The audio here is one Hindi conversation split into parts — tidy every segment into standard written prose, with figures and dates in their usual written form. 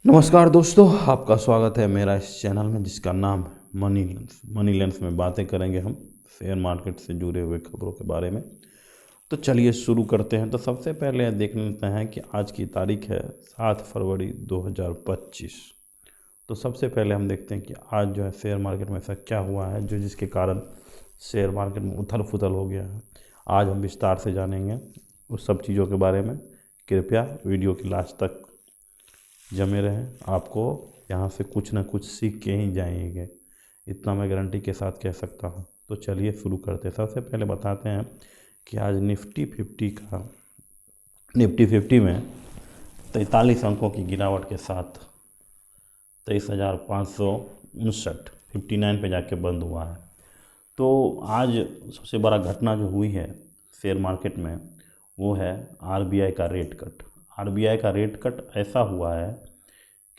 नमस्कार दोस्तों, आपका स्वागत है मेरा इस चैनल में जिसका नाम है मनी लेंस में बातें करेंगे हम शेयर मार्केट से जुड़े हुए खबरों के बारे में। तो चलिए शुरू करते हैं। तो सबसे पहले देख लेते हैं कि आज की तारीख है 7 फरवरी 2025। तो सबसे पहले हम देखते हैं कि आज जो है शेयर मार्केट में ऐसा क्या हुआ है जो जिसके कारण शेयर मार्केट में उथल पुथल हो गया है। आज हम विस्तार से जानेंगे उस सब चीज़ों के बारे में। कृपया वीडियो की लास्ट तक जमे रहें, आपको यहाँ से कुछ ना कुछ सीख के ही जाएंगे, इतना मैं गारंटी के साथ कह सकता हूँ। तो चलिए शुरू करते हैं। सबसे पहले बताते हैं कि आज निफ्टी 50 में 43 अंकों की गिरावट के साथ 23,559 59 पे जाके बंद हुआ है। तो आज सबसे बड़ा घटना जो हुई है शेयर मार्केट में वो है आरबीआई का रेट कट। आरबीआई का रेट कट ऐसा हुआ है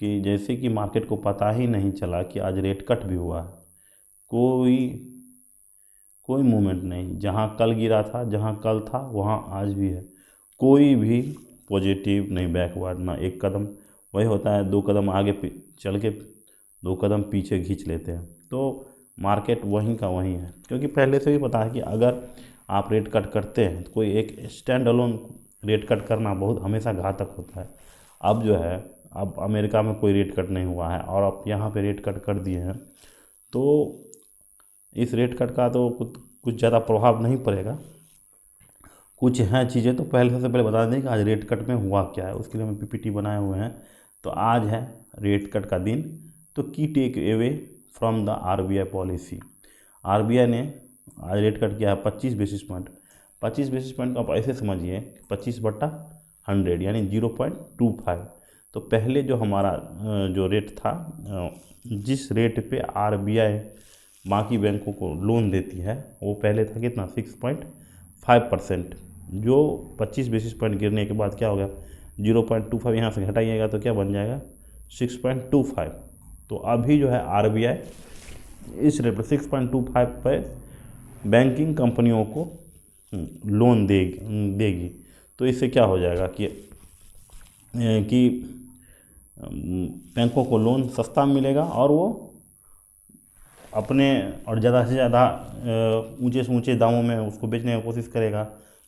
कि जैसे कि मार्केट को पता ही नहीं चला कि आज रेट कट भी हुआ है। कोई कोई मूवमेंट नहीं, जहां कल गिरा था, जहां कल था वहां आज भी है। कोई भी पॉजिटिव नहीं, बैकवर्ड ना एक कदम। वही होता है, दो कदम आगे चल के दो कदम पीछे खींच लेते हैं। तो मार्केट वहीं का वहीं है, क्योंकि पहले से भी पता है कि अगर आप रेट कट करते हैं तो कोई एक स्टैंड अलोन रेट कट करना बहुत हमेशा घातक होता है। अब जो है, अब अमेरिका में कोई रेट कट नहीं हुआ है और अब यहाँ पे रेट कट कर दिए हैं, तो इस रेट कट का तो कुछ ज़्यादा प्रभाव नहीं पड़ेगा। कुछ हैं चीज़ें, तो पहले सबसे पहले बता दें कि आज रेट कट में हुआ क्या है। उसके लिए हम पीपीटी बनाए हुए हैं। तो आज है रेट कट का दिन। तो key takeaway from the RBI policy. RBI ने आज रेट कट किया है 25 बेसिस पॉइंट। 25 बेसिस पॉइंट को आप ऐसे समझिए 25/100 यानी 0.25। तो पहले जो हमारा जो रेट था, जिस रेट पे आरबीआई बाकी बैंकों को लोन देती है, वो पहले था कितना 6.5%। जो 25 बेसिस पॉइंट गिरने के बाद क्या हो गया 0.25, यहाँ से घटाइएगा तो क्या बन जाएगा 6.25। तो अभी जो है आरबीआई इस रेट पर 6.25 पर बैंकिंग कंपनियों को लोन देगी। तो इससे क्या हो जाएगा कि बैंकों को लोन सस्ता मिलेगा और वो अपने और ज़्यादा से ज़्यादा ऊंचे से ऊंचे दामों में उसको बेचने की कोशिश करेगा।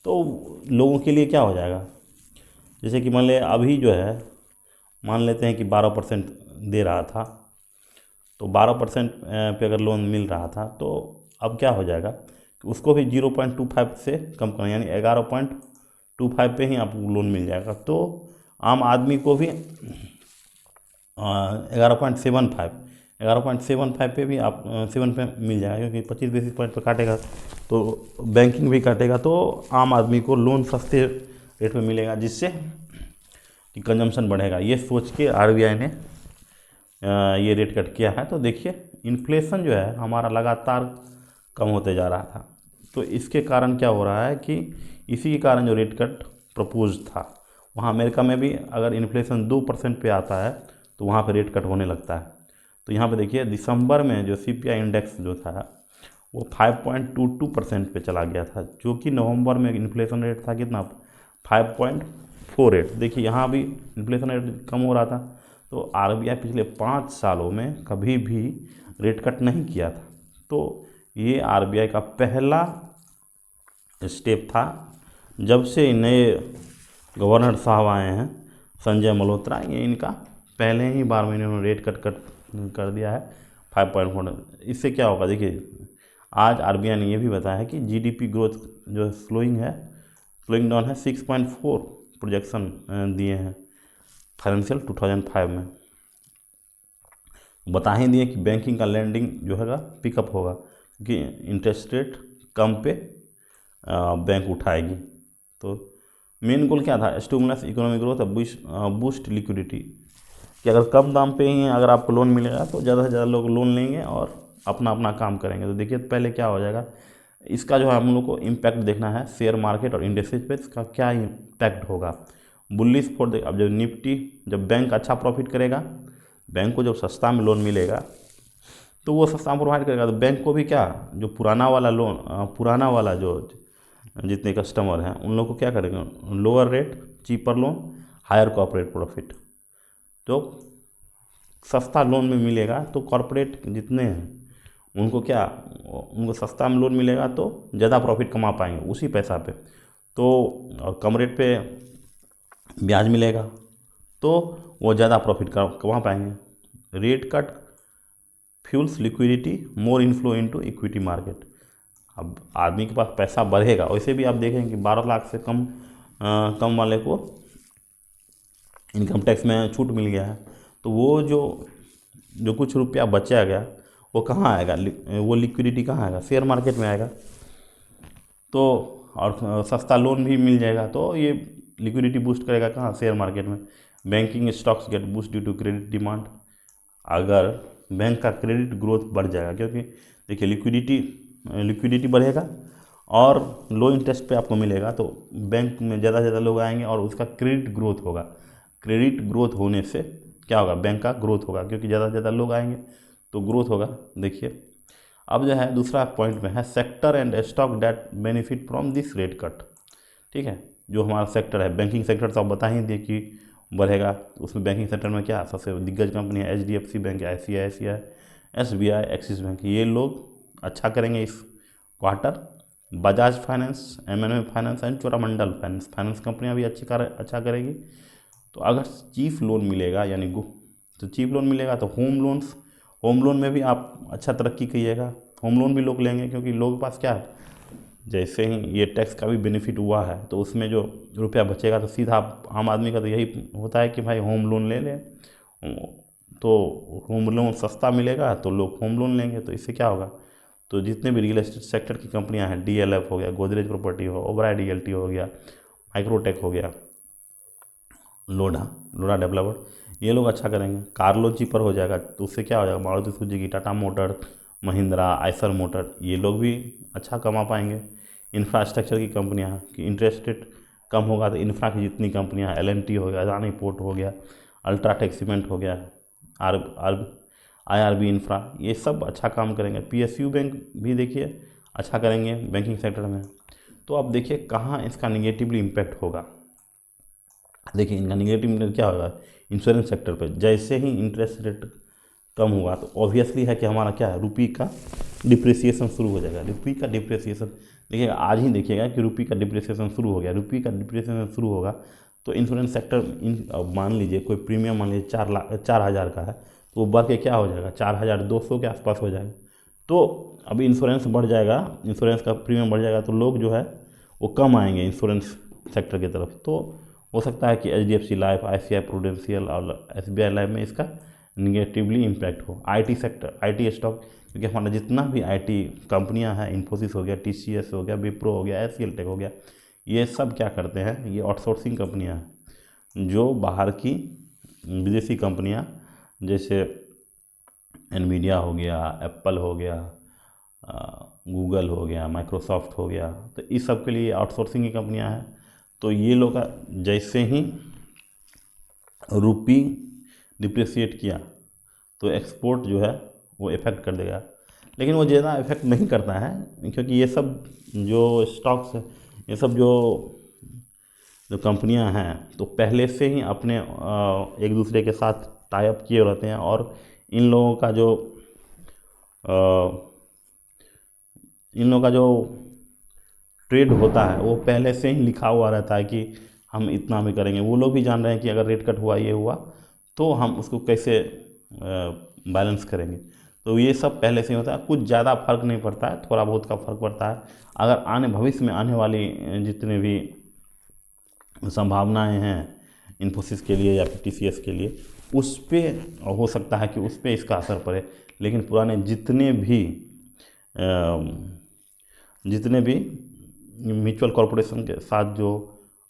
तो लोगों के लिए क्या हो जाएगा, जैसे कि मान ले अभी जो है, मान लेते हैं कि 12% दे रहा था, तो 12% पे अगर लोन मिल रहा था, तो अब क्या हो जाएगा कि उसको भी 0.25 से कम करना, यानी 11.25 पे ही आपको लोन मिल जाएगा। तो आम आदमी को भी 11.75 पे भी आप 7 पे मिल जाएगा, क्योंकि 25 बेसिस पॉइंट पर काटेगा तो बैंकिंग भी काटेगा, तो आम आदमी को लोन सस्ते रेट में मिलेगा, जिससे कि कंजम्पशन बढ़ेगा। ये सोच के आरबीआई ने ये रेट कट किया है। तो देखिए इन्फ्लेशन जो है हमारा लगातार कम होते जा रहा था। तो इसके कारण क्या हो रहा है कि इसी के कारण जो रेट कट प्रपोज था, वहाँ अमेरिका में भी अगर इन्फ्लेशन 2% पे आता है तो वहाँ पे रेट कट होने लगता है। तो यहाँ पे देखिए दिसंबर में जो सीपीआई इंडेक्स जो था वो 5.22% पे चला गया था, जो कि नवंबर में इन्फ्लेशन रेट था कितना 5.48। देखिए यहाँ भी इन्फ्लेशन रेट कम हो रहा था। तो आरबीआई पिछले 5 सालों में कभी भी रेट कट नहीं किया था। तो ये आरबीआई का पहला स्टेप था जब से नए गवर्नर साहब आए हैं, संजय मल्होत्रा। ये इनका पहले ही बार में इन्होंने रेट कट कर दिया है 5.4। इससे क्या होगा, देखिए आज आरबीआई ने ये भी बताया है कि जीडीपी ग्रोथ जो स्लोइंग डाउन है, 6.4 प्रोजेक्शन दिए हैं फाइनेंशियल 2005 में। बता ही दिए कि बैंकिंग का लेंडिंग जो है पिकअप होगा, क्योंकि इंटरेस्ट रेट कम पे बैंक उठाएगी। तो मेन गोल क्या था, stimulus economic growth, boost liquidity, कि अगर कम दाम पे ही अगर आपको लोन मिलेगा तो ज़्यादा से ज़्यादा लोग लोन लेंगे और अपना अपना काम करेंगे। तो देखिए पहले क्या हो जाएगा, इसका जो है हम लोग को इम्पैक्ट देखना है शेयर मार्केट और इंडेक्सेस पे, इसका क्या इम्पैक्ट होगा। बुलिश फॉर अब जब निफ्टी, जब बैंक अच्छा प्रॉफिट करेगा, बैंक को जब सस्ता में लोन मिलेगा तो वो सस्ता प्रोवाइड करेगा, तो बैंक को भी क्या, जो पुराना वाला जो जितने कस्टमर हैं उन लोग को क्या करेंगे, lower rate, cheaper loan, higher corporate profit. तो सस्ता लोन में मिलेगा तो कॉरपोरेट जितने हैं उनको क्या, उनको सस्ता में लोन मिलेगा तो ज़्यादा प्रॉफिट कमा पाएंगे उसी पैसा पे। तो और कम रेट पे ब्याज मिलेगा तो वो ज़्यादा प्रॉफिट कमा पाएंगे। रेट कट फ्यूल्स लिक्विडिटी मोर इनफ्लो इनटू इक्विटी मार्केट। अब आदमी के पास पैसा बढ़ेगा, वैसे भी आप देखें कि 12 लाख से कम वाले को इनकम टैक्स में छूट मिल गया है। तो वो जो जो कुछ रुपया बचा गया वो कहाँ आएगा, वो लिक्विडिटी कहाँ आएगा, शेयर मार्केट में आएगा। तो और सस्ता लोन भी मिल जाएगा तो ये लिक्विडिटी बूस्ट करेगा कहाँ, शेयर मार्केट में। Banking stocks get boost due to credit demand. अगर बैंक का क्रेडिट ग्रोथ बढ़ जाएगा, क्योंकि देखिए लिक्विडिटी बढ़ेगा और लो इंटरेस्ट पे आपको मिलेगा तो बैंक में ज़्यादा से ज़्यादा लोग आएंगे और उसका क्रेडिट ग्रोथ होगा। क्रेडिट ग्रोथ होने से क्या होगा, बैंक का ग्रोथ होगा, क्योंकि ज़्यादा से ज़्यादा लोग आएंगे तो ग्रोथ होगा। देखिए अब जो है दूसरा पॉइंट में है sector and stock that benefit from this rate cut. ठीक है, जो हमारा सेक्टर है बैंकिंग सेक्टर तो आप बता ही दिए कि बढ़ेगा। उसमें बैंकिंग सेक्टर में क्या सबसे दिग्गज कंपनी है, HDFC bank, ICICI, SBI, Axis bank, ये लोग अच्छा करेंगे इस quarter. Bajaj finance, M&M finance and Cholamandalam finance कंपनियां भी अच्छा करेगी। तो अगर चीफ लोन मिलेगा यानी तो चीफ लोन मिलेगा तो होम लोन में भी आप अच्छा तरक्की कीजिएगा। होम लोन भी लोग लेंगे क्योंकि लोगों के पास क्या है, जैसे ही ये टैक्स का भी बेनिफिट हुआ है तो उसमें जो रुपया बचेगा तो सीधा आम आदमी का तो यही होता है कि भाई होम लोन ले लें। तो होम लोन सस्ता मिलेगा तो लोग होम लोन लेंगे, तो इससे क्या होगा, तो जितने भी रियल एस्टेट सेक्टर की कंपनियां हैं, DLF हो गया, गोदरेज प्रॉपर्टी हो, ओबराय DLT हो गया, माइक्रोटेक हो गया, लोढ़ा डेवलपर, ये लोग अच्छा करेंगे। कार लोन चीपर हो जाएगा तो उससे क्या हो जाएगा, Maruti Suzuki, Tata motor, Mahindra, Eicher motor, ये लोग भी अच्छा कमा पाएंगे। इंफ्रास्ट्रक्चर की कंपनियां कि इंटरेस्ट रेट कम होगा तो इंफ्रा की जितनी कंपनियां हैं, LNT हो गया, अदानी पोर्ट हो गया, अल्ट्राटेक सीमेंट हो गया, आर आर IRB इंफ्रा, ये सब अच्छा काम करेंगे। PSU बैंक भी देखिए अच्छा करेंगे बैंकिंग सेक्टर में। तो अब देखिए कहाँ इसका निगेटिवली इम्पैक्ट होगा। देखिए इनका निगेटिव इम्पैक्ट क्या होगा, इंश्योरेंस सेक्टर पे। जैसे ही इंटरेस्ट रेट कम हुआ तो ऑब्वियसली है कि हमारा क्या है, रुपये का डिप्रिसिएशन शुरू हो जाएगा। रुपये का डिप्रिसिएशन देखिएगा, आज ही देखिएगा कि रुपये का डिप्रिसिएशन शुरू हो गया। रुपये का डिप्रिसिएशन शुरू होगा तो इंश्योरेंस सेक्टर मान लीजिए कोई प्रीमियम मान लीजिए 4,000 का है तो वो बढ़ के क्या हो जाएगा, 4,200 के आसपास हो जाएगा। तो अभी इंश्योरेंस बढ़ जाएगा, इंश्योरेंस का प्रीमियम बढ़ जाएगा तो लोग जो है वो कम आएंगे इंश्योरेंस सेक्टर की तरफ। तो हो सकता है कि HDFC लाइफ, ICI प्रूडेंशियल और SBI लाइफ में इसका निगेटिवली इम्पैक्ट हो। IT सेक्टर, IT स्टॉक, क्योंकि हमारा जितना भी IT कंपनियां हैं, इन्फोसिस हो गया, TCS हो गया, विप्रो हो गया, SCL टेक हो गया, ये सब क्या करते हैं, ये आउटसोर्सिंग कंपनियां हैं जो बाहर की विदेशी कंपनियां जैसे NVIDIA हो गया, एप्पल हो गया, गूगल हो गया, माइक्रोसॉफ्ट हो गया, तो इस सब के लिए आउटसोर्सिंग की कंपनियां हैं। तो ये लोग जैसे ही रुपी डिप्रिसिएट किया तो एक्सपोर्ट जो है वो इफ़ेक्ट कर देगा, लेकिन वो ज़्यादा इफ़ेक्ट नहीं करता है क्योंकि ये सब जो स्टॉक्स, ये सब जो कंपनियां हैं तो पहले से ही अपने एक दूसरे के साथ टाई अप किए रहते हैं और इन लोगों का जो ट्रेड होता है वो पहले से ही लिखा हुआ रहता है कि हम इतना में करेंगे। वो लोग भी जान रहे हैं कि अगर रेट कट हुआ, ये हुआ तो हम उसको कैसे बैलेंस करेंगे। तो ये सब पहले से ही होता है, कुछ ज़्यादा फर्क नहीं पड़ता है, थोड़ा बहुत का फर्क पड़ता है। अगर भविष्य में आने वाली जितने भी संभावनाएं हैं इन्फोसिस के लिए या फिर TCS के लिए, उस पर हो सकता है कि उस पर इसका असर पड़े, लेकिन पुराने जितने भी म्यूचुअल कॉरपोरेशन के साथ जो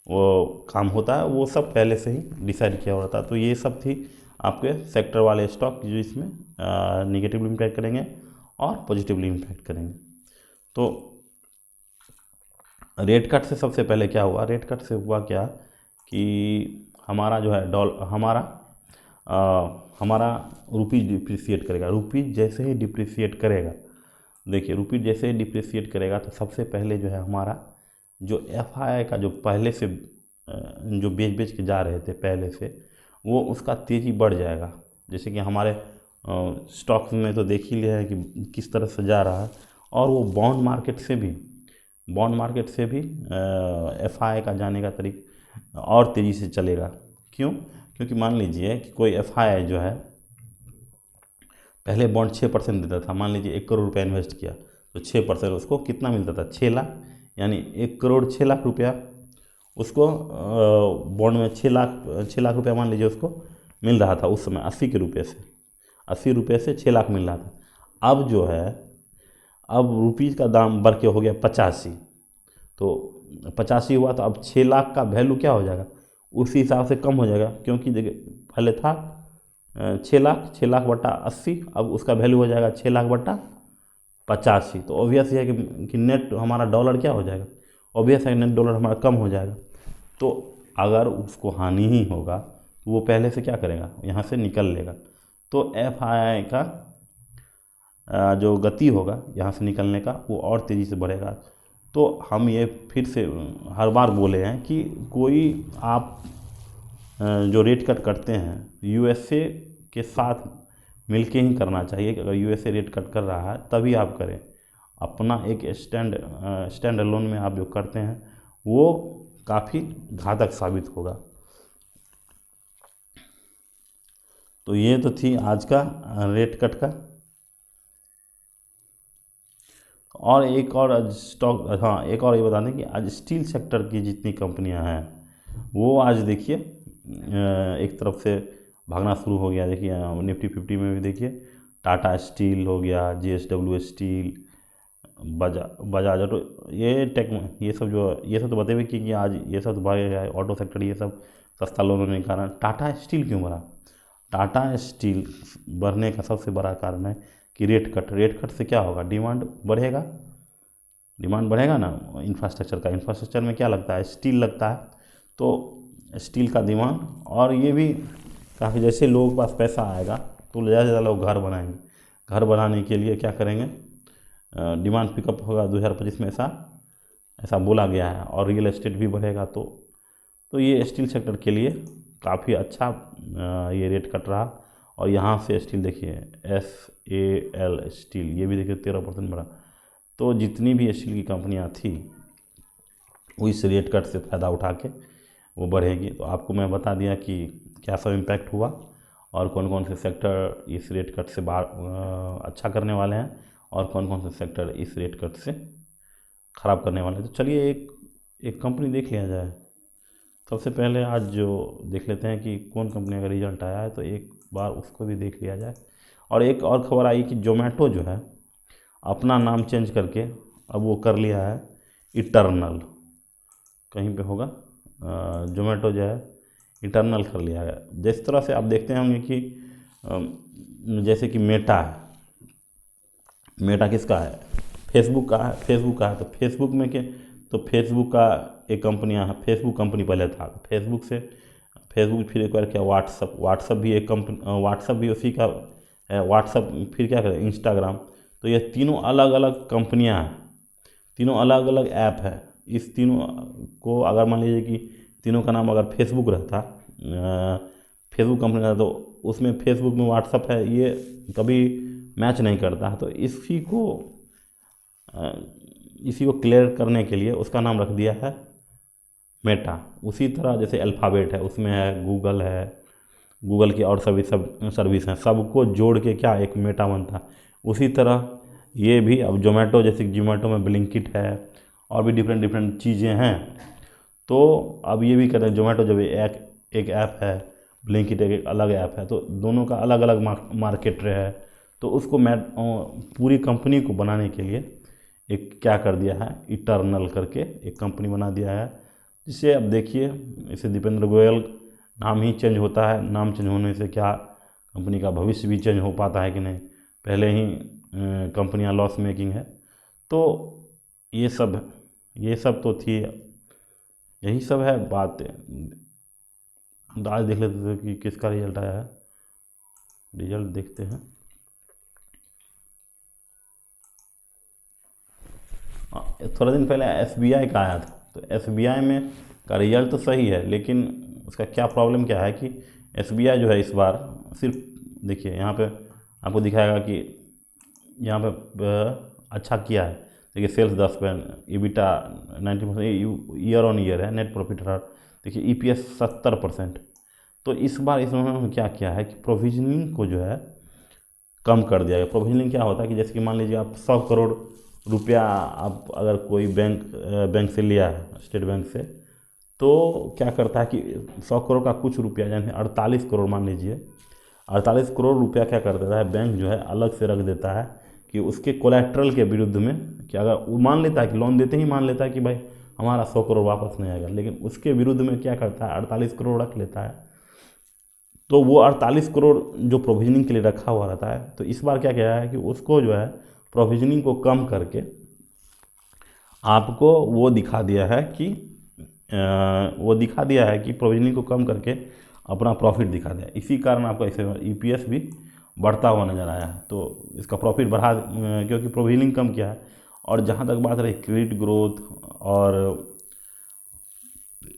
वो काम होता है वो सब पहले से ही डिसाइड किया हुआ होता है। तो ये सब थी आपके सेक्टर वाले स्टॉक जो इसमें निगेटिवली इम्पैक्ट करेंगे और पॉजिटिवली इम्पैक्ट करेंगे। तो रेट कट से सबसे पहले क्या हुआ, रेट कट से हुआ क्या कि हमारा जो है हमारा रुपी डिप्रिसिएट करेगा। रुपी जैसे ही डिप्रिसिएट करेगा, देखिए रुपी जैसे ही डिप्रिसिएट करेगा तो सबसे पहले जो है हमारा जो FII का जो पहले से जो बेच के जा रहे थे पहले से, वो उसका तेज़ी बढ़ जाएगा। जैसे कि हमारे स्टॉक्स में तो देख ही लिया है कि किस तरह से जा रहा है। और वो बॉन्ड मार्केट से भी एफआई का जाने का तरीका और तेज़ी से चलेगा। क्यों? क्योंकि मान लीजिए कि कोई एफआई जो है पहले बॉन्ड 6% देता था। मान लीजिए 1 करोड़ रुपया इन्वेस्ट किया तो 6% उसको कितना मिलता था? 6 लाख। यानी 1 करोड़ 6 लाख रुपया उसको बॉन्ड में 6 लाख रुपया मान लीजिए उसको मिल रहा था उस समय 80 रुपये से 6 लाख मिल रहा था। अब जो है अब रुपीज़ का दाम बढ़ के हो गया 85। तो 85 हुआ तो अब 6 लाख का वैल्यू क्या हो जाएगा? उसी हिसाब से कम हो जाएगा। क्योंकि देखिए पहले था 6 लाख बटा 80, अब उसका वैल्यू हो जाएगा 6 लाख बटा 85। तो ऑब्वियस है कि नेट हमारा डॉलर क्या हो जाएगा? ऑब्वियस है नेट डॉलर हमारा कम हो जाएगा। तो अगर उसको हानि ही होगा तो वो पहले से क्या करेगा? यहाँ से निकल लेगा। तो एफआई का जो गति होगा यहाँ से निकलने का वो और तेज़ी से बढ़ेगा। तो हम ये फिर से हर बार बोले हैं कि कोई आप जो रेट कट करते हैं यूएसए के साथ मिलके ही करना चाहिए। कि अगर यूएसए रेट कट कर रहा है तभी आप करें। अपना एक स्टैंड अलोन में आप जो करते हैं वो काफ़ी घातक साबित होगा। तो ये तो थी आज का रेट कट का। और एक और स्टॉक, हाँ एक और ये बता दें कि आज स्टील सेक्टर की जितनी कंपनियां हैं वो आज देखिए एक तरफ से भागना शुरू हो गया। देखिए निफ्टी 50 में भी देखिए टाटा स्टील हो गया, जेएसडब्ल्यू स्टील, बजाज ऑटो, ये सब तो बतेबे कि आज ये सब तो भागे गया है। ऑटो सेक्टर ये सब सस्ता लोन होने के कारण टाटा स्टील क्यों बढ़ा? टाटा स्टील बढ़ने का सबसे बड़ा कारण है कि रेट कट से क्या होगा? डिमांड बढ़ेगा ना इंफ्रास्ट्रक्चर में क्या लगता है? स्टील लगता है। तो स्टील का डिमांड, और ये भी काफ़ी जैसे लोगों के पास पैसा आएगा तो ज़्यादा से ज़्यादा लोग घर बनाएंगे। घर बनाने के लिए क्या करेंगे? डिमांड पिकअप होगा 2025 में, ऐसा बोला गया है। और रियल एस्टेट भी बढ़ेगा। तो ये स्टील सेक्टर के लिए काफ़ी अच्छा ये रेट कट रहा। और यहाँ से स्टील देखिए SAL स्टील, ये भी देखिए 13% बढ़ा। तो जितनी भी स्टील की कंपनियाँ थी वो इस रेट कट से फ़ायदा उठा के वो बढ़ेगी। तो आपको मैं बता दिया कि क्या सब इम्पैक्ट हुआ और कौन कौन से सेक्टर इस रेट कट से अच्छा करने वाले हैं और कौन कौन से सेक्टर इस रेट कट से ख़राब करने वाले हैं। तो चलिए एक कंपनी देख लिया जाए। सबसे पहले आज जो देख लेते हैं कि कौन कंपनी का रिजल्ट आया है, तो एक बार उसको भी देख लिया जाए। और एक और खबर आई कि जोमेटो जो है अपना नाम चेंज करके अब वो कर लिया है इटर्नल। कहीं पे होगा जोमेटो जो है इटर्नल कर लिया है। जिस तरह से आप देखते होंगे कि जैसे कि मेटा है, मेटा किसका है? फेसबुक का है। तो फेसबुक में क्या? तो फेसबुक का एक कंपनियाँ है। फेसबुक कंपनी पहले था, फेसबुक फिर एक बार क्या व्हाट्सअप भी एक कंपनी, व्हाट्सअप भी उसी का है। व्हाट्सअप फिर क्या करें? इंस्टाग्राम। तो ये तीनों अलग अलग कंपनियाँ हैं, तीनों अलग अलग ऐप है। इस तीनों को अगर मान लीजिए कि तीनों का नाम अगर फेसबुक रहता, फेसबुक कंपनी रहता, तो उसमें फेसबुक में व्हाट्सअप है, ये कभी मैच नहीं करता है। तो इसी को क्लियर करने के लिए उसका नाम रख दिया है मेटा। उसी तरह जैसे अल्फ़ाबेट है उसमें है, गूगल की और सभी सब सर्विस हैं, सबको जोड़ के क्या एक मेटा बनता है। उसी तरह ये भी अब जोमेटो, जैसे जोमेटो में ब्लिंकिट है और भी डिफरेंट चीज़ें हैं। तो अब ये भी कहते हैं जोमेटो जब एक ऐप है, ब्लिंकिट एक अलग ऐप है, तो दोनों का अलग अलग मार्केट है। तो उसको पूरी कंपनी को बनाने के लिए एक क्या कर दिया है, इटर्नल करके एक कंपनी बना दिया है। जिसे अब देखिए इसे दीपेंद्र गोयल नाम ही चेंज होता है। नाम चेंज होने से क्या कंपनी का भविष्य भी चेंज हो पाता है कि नहीं? पहले ही कंपनियां लॉस मेकिंग है। तो ये सब तो थी, यही सब है बात। आज देख लेते थे कि किसका रिजल्ट आया है। रिजल्ट देखते हैं। थोड़ा दिन पहले SBI का आया था। तो SBI में का रिजल्ट तो सही है, लेकिन उसका क्या प्रॉब्लम क्या है कि SBI जो है इस बार सिर्फ देखिए यहाँ पे आपको दिखाएगा कि यहाँ पे अच्छा किया है। देखिए sales 10%, EBITDA 90%, year on year है। नेट प्रॉफिट हर देखिए EPS 70%। तो इस बार इन्होंने क्या किया है कि प्रोविजनिंग को जो है कम कर दिया गया। प्रोविजनिंग क्या होता है कि जैसे कि मान लीजिए आप 100 करोड़ रुपया आप अगर कोई बैंक से लिया है, स्टेट बैंक से, तो क्या करता है कि 100 करोड़ का कुछ रुपया यानी 48 करोड़ मान लीजिए, 48 करोड़ रुपया क्या कर देता है बैंक जो है अलग से रख देता है कि उसके कोलेट्रल के विरुद्ध में, कि अगर वो मान लेता है कि लोन देते ही मान लेता है कि भाई हमारा 100 करोड़ वापस नहीं आएगा, लेकिन उसके विरुद्ध में क्या करता है 48 करोड़ रख लेता है। तो वो 48 करोड़ जो प्रोविजनिंग के लिए रखा हुआ रहता है, तो इस बार क्या किया है कि उसको जो है प्रोविजनिंग को कम करके आपको वो दिखा दिया है कि प्रोविजनिंग को कम करके अपना प्रॉफिट दिखा दिया। इसी कारण आपको ऐसे EPS भी बढ़ता हुआ नज़र आया है। तो इसका प्रॉफिट बढ़ा क्योंकि प्रोविजनिंग कम किया है। और जहाँ तक बात रही क्रेडिट ग्रोथ और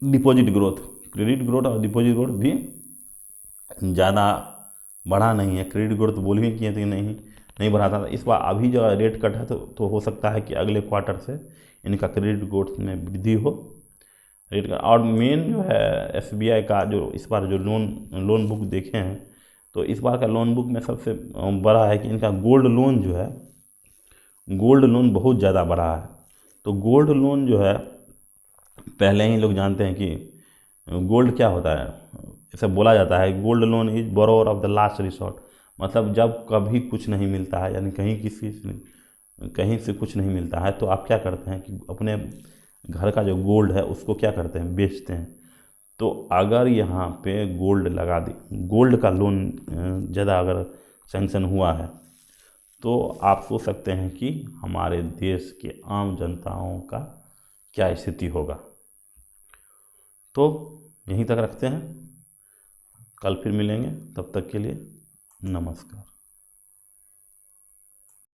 डिपॉजिट और डिपॉजिट ग्रोथ भी ज़्यादा बढ़ा नहीं है। क्रेडिट ग्रोथ बोल भी किए थे नहीं बढ़ा था। इस बार अभी जो रेट कट है तो हो सकता है कि अगले क्वार्टर से इनका क्रेडिट ग्रोथ में वृद्धि हो। रेट का और मेन जो है SBI का जो इस बार जो लोन बुक देखे हैं, तो इस बार का लोन बुक में सबसे बड़ा है कि इनका गोल्ड लोन जो है, गोल्ड लोन बहुत ज़्यादा बढ़ा है। तो गोल्ड लोन जो है पहले ही लोग जानते हैं कि गोल्ड क्या होता है, ऐसा बोला जाता है gold loan is borrower of the last resort. मतलब जब कभी कुछ नहीं मिलता है, यानी कहीं से कुछ नहीं मिलता है, तो आप क्या करते हैं कि अपने घर का जो गोल्ड है उसको क्या करते हैं, बेचते हैं। तो अगर यहाँ पे गोल्ड का लोन ज़्यादा अगर सैंक्शन हुआ है, तो आप सोच सकते हैं कि हमारे देश के आम जनताओं का क्या स्थिति होगा। तो यहीं तक रखते हैं, कल फिर मिलेंगे, तब तक के लिए नमस्कार।